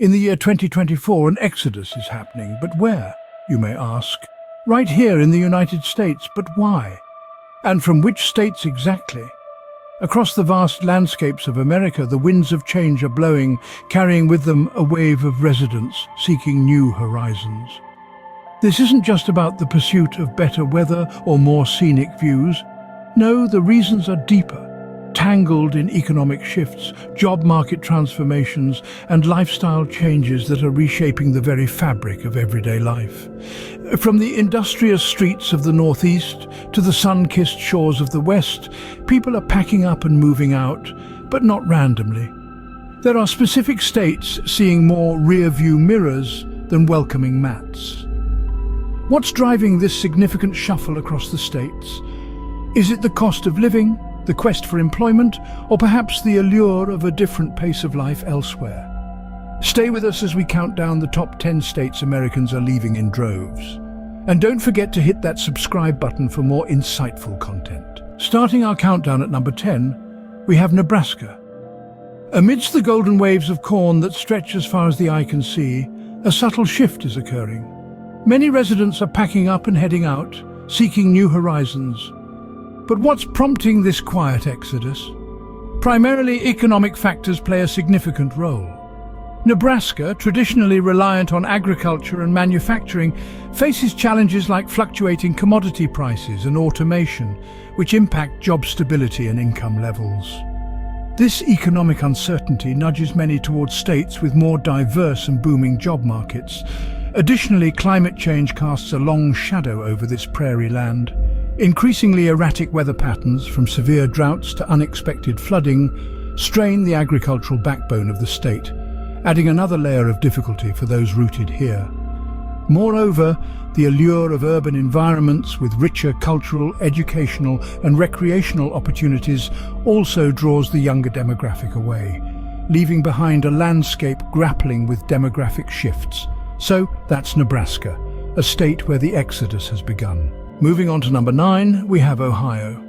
In the year 2024, an exodus is happening. But where, you may ask? Right here in the United States. But why? And from which states exactly? Across the vast landscapes of America, the winds of change are blowing, carrying with them a wave of residents seeking new horizons. This isn't just about the pursuit of better weather or more scenic views. No, the reasons are deeper, tangled in economic shifts, job market transformations, and lifestyle changes that are reshaping the very fabric of everyday life. From the industrious streets of the Northeast to the sun-kissed shores of the West, people are packing up and moving out, but not randomly. There are specific states seeing more rear-view mirrors than welcoming mats. What's driving this significant shuffle across the states? Is it the cost of living, the quest for employment, or perhaps the allure of a different pace of life elsewhere? Stay with us as we count down the top 10 states Americans are leaving in droves. And don't forget to hit that subscribe button for more insightful content. Starting our countdown at number 10, we have Nebraska. Amidst the golden waves of corn that stretch as far as the eye can see, a subtle shift is occurring. Many residents are packing up and heading out, seeking new horizons. But what's prompting this quiet exodus? Primarily, economic factors play a significant role. Nebraska, traditionally reliant on agriculture and manufacturing, faces challenges like fluctuating commodity prices and automation, which impact job stability and income levels. This economic uncertainty nudges many towards states with more diverse and booming job markets. Additionally, climate change casts a long shadow over this prairie land. Increasingly erratic weather patterns, from severe droughts to unexpected flooding, strain the agricultural backbone of the state, adding another layer of difficulty for those rooted here. Moreover, the allure of urban environments with richer cultural, educational and recreational opportunities also draws the younger demographic away, leaving behind a landscape grappling with demographic shifts. So that's Nebraska, a state where the exodus has begun. Moving on to number 9, we have Ohio.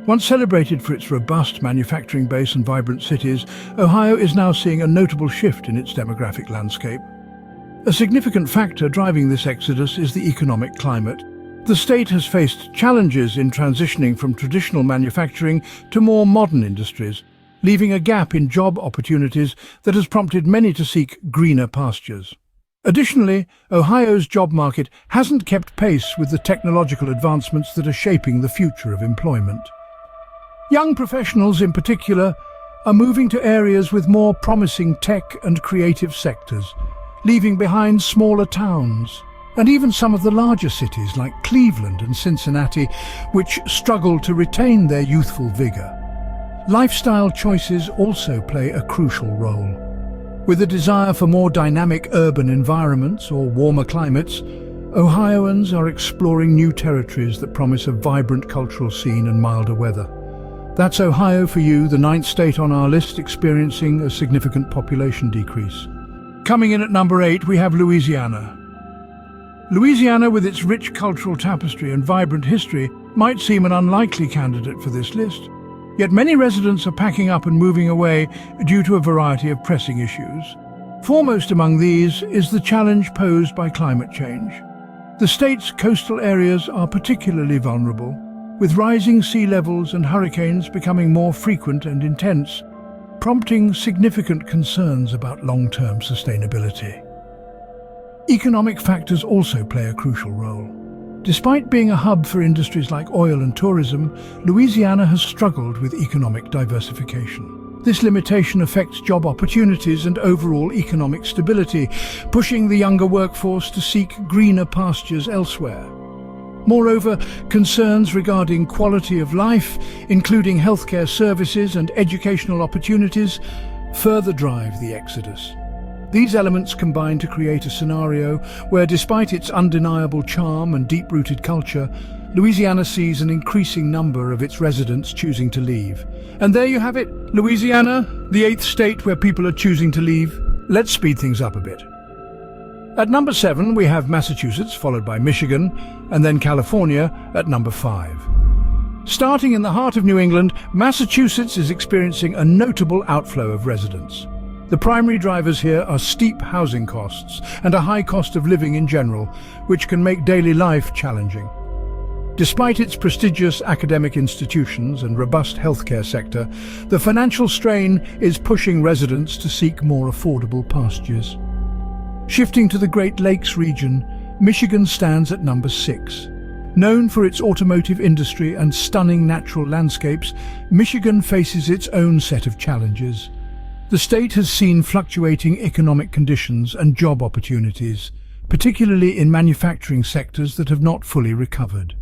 Once celebrated for its robust manufacturing base and vibrant cities, Ohio is now seeing a notable shift in its demographic landscape. A significant factor driving this exodus is the economic climate. The state has faced challenges in transitioning from traditional manufacturing to more modern industries, leaving a gap in job opportunities that has prompted many to seek greener pastures. Additionally, Ohio's job market hasn't kept pace with the technological advancements that are shaping the future of employment. Young professionals in particular are moving to areas with more promising tech and creative sectors, leaving behind smaller towns, and even some of the larger cities like Cleveland and Cincinnati, which struggle to retain their youthful vigor. Lifestyle choices also play a crucial role. With a desire for more dynamic urban environments or warmer climates, Ohioans are exploring new territories that promise a vibrant cultural scene and milder weather. That's Ohio for you, the 9th state on our list experiencing a significant population decrease. Coming in at number 8, we have Louisiana. Louisiana, with its rich cultural tapestry and vibrant history, might seem an unlikely candidate for this list. Yet many residents are packing up and moving away due to a variety of pressing issues. Foremost among these is the challenge posed by climate change. The state's coastal areas are particularly vulnerable, with rising sea levels and hurricanes becoming more frequent and intense, prompting significant concerns about long-term sustainability. Economic factors also play a crucial role. Despite being a hub for industries like oil and tourism, Louisiana has struggled with economic diversification. This limitation affects job opportunities and overall economic stability, pushing the younger workforce to seek greener pastures elsewhere. Moreover, concerns regarding quality of life, including healthcare services and educational opportunities, further drive the exodus. These elements combine to create a scenario where, despite its undeniable charm and deep-rooted culture, Louisiana sees an increasing number of its residents choosing to leave. And there you have it, Louisiana, the 8th state where people are choosing to leave. Let's speed things up a bit. At number 7, we have Massachusetts, followed by Michigan, and then California at number 5. Starting in the heart of New England, Massachusetts is experiencing a notable outflow of residents. The primary drivers here are steep housing costs and a high cost of living in general, which can make daily life challenging. Despite its prestigious academic institutions and robust healthcare sector, the financial strain is pushing residents to seek more affordable pastures. Shifting to the Great Lakes region, Michigan stands at number 6. Known for its automotive industry and stunning natural landscapes, Michigan faces its own set of challenges. The state has seen fluctuating economic conditions and job opportunities, particularly in manufacturing sectors that have not fully recovered.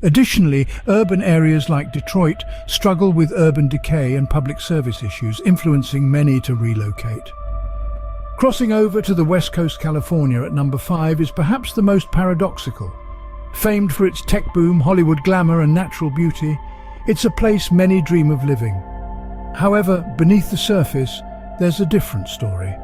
Additionally, urban areas like Detroit struggle with urban decay and public service issues, influencing many to relocate. Crossing over to the West Coast, California at number 5 is perhaps the most paradoxical. Famed for its tech boom, Hollywood glamour and natural beauty, it's a place many dream of living. However, beneath the surface, there's a different story.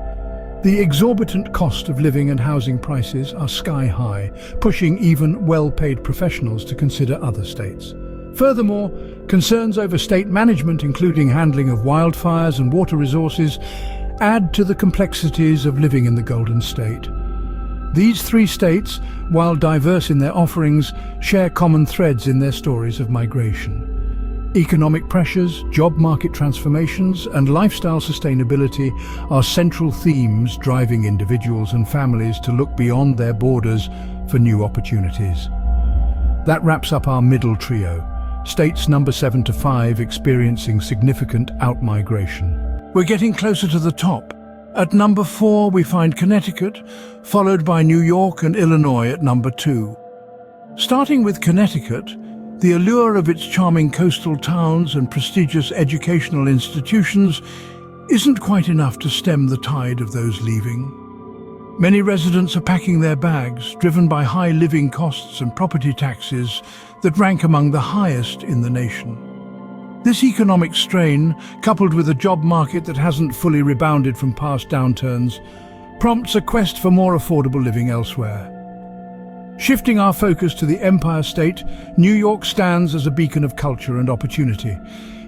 The exorbitant cost of living and housing prices are sky high, pushing even well-paid professionals to consider other states. Furthermore, concerns over state management, including handling of wildfires and water resources, add to the complexities of living in the Golden State. These 3 states, while diverse in their offerings, share common threads in their stories of migration. Economic pressures, job market transformations, and lifestyle sustainability are central themes driving individuals and families to look beyond their borders for new opportunities. That wraps up our middle trio, states number 7 to 5 experiencing significant outmigration. We're getting closer to the top. At number 4, we find Connecticut, followed by New York and Illinois at number 2. Starting with Connecticut, the allure of its charming coastal towns and prestigious educational institutions isn't quite enough to stem the tide of those leaving. Many residents are packing their bags, driven by high living costs and property taxes that rank among the highest in the nation. This economic strain, coupled with a job market that hasn't fully rebounded from past downturns, prompts a quest for more affordable living elsewhere. Shifting our focus to the Empire State, New York stands as a beacon of culture and opportunity.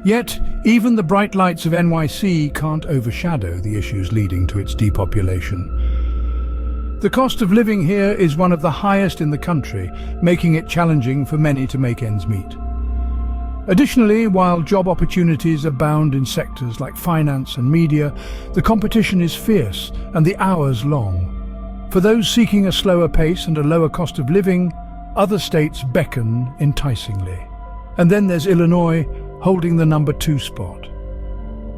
Yet, even the bright lights of NYC can't overshadow the issues leading to its depopulation. The cost of living here is one of the highest in the country, making it challenging for many to make ends meet. Additionally, while job opportunities abound in sectors like finance and media, the competition is fierce and the hours long. For those seeking a slower pace and a lower cost of living, other states beckon enticingly. And then there's Illinois, holding the number 2 spot.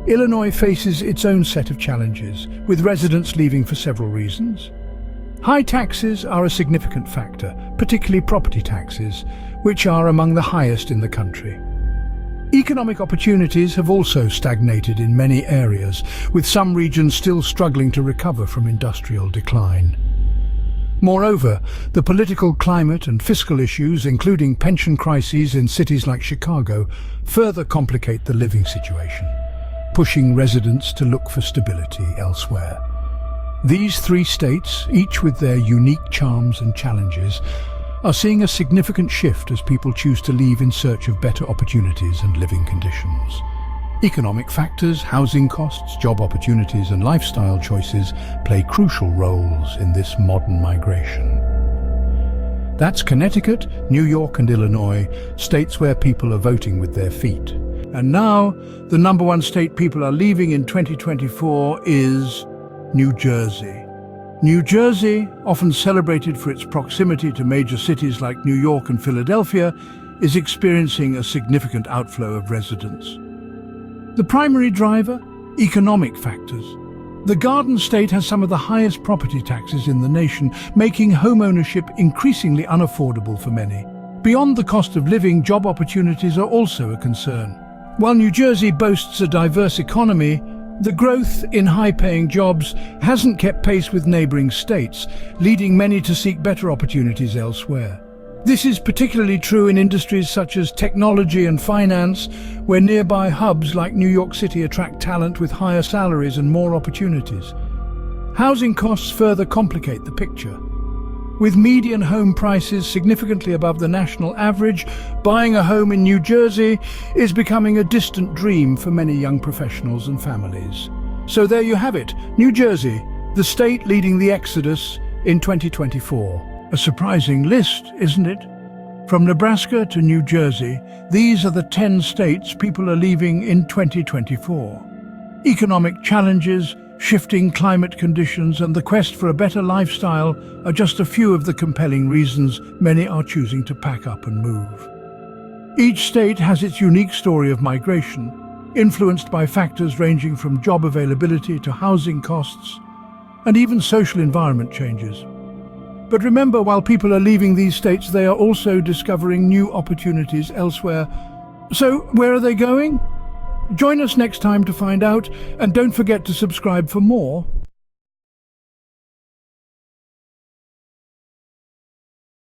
Illinois faces its own set of challenges, with residents leaving for several reasons. High taxes are a significant factor, particularly property taxes, which are among the highest in the country. Economic opportunities have also stagnated in many areas, with some regions still struggling to recover from industrial decline. Moreover, the political climate and fiscal issues, including pension crises in cities like Chicago, further complicate the living situation, pushing residents to look for stability elsewhere. These 3 states, each with their unique charms and challenges, are seeing a significant shift as people choose to leave in search of better opportunities and living conditions. Economic factors, housing costs, job opportunities, and lifestyle choices play crucial roles in this modern migration. That's Connecticut, New York, and Illinois, states where people are voting with their feet. And now, the number 1 state people are leaving in 2024 is New Jersey. New Jersey, often celebrated for its proximity to major cities like New York and Philadelphia, is experiencing a significant outflow of residents. The primary driver? Economic factors. The Garden State has some of the highest property taxes in the nation, making homeownership increasingly unaffordable for many. Beyond the cost of living, job opportunities are also a concern. While New Jersey boasts a diverse economy, the growth in high-paying jobs hasn't kept pace with neighboring states, leading many to seek better opportunities elsewhere. This is particularly true in industries such as technology and finance, where nearby hubs like New York City attract talent with higher salaries and more opportunities. Housing costs further complicate the picture. With median home prices significantly above the national average, buying a home in New Jersey is becoming a distant dream for many young professionals and families. So there you have it, New Jersey, the state leading the exodus in 2024. A surprising list, isn't it? From Nebraska to New Jersey, these are the 10 states people are leaving in 2024. Economic challenges, shifting climate conditions, and the quest for a better lifestyle are just a few of the compelling reasons many are choosing to pack up and move. Each state has its unique story of migration, influenced by factors ranging from job availability to housing costs, and even social environment changes. But remember, while people are leaving these states, they are also discovering new opportunities elsewhere. So, where are they going? Join us next time to find out, and don't forget to subscribe for more.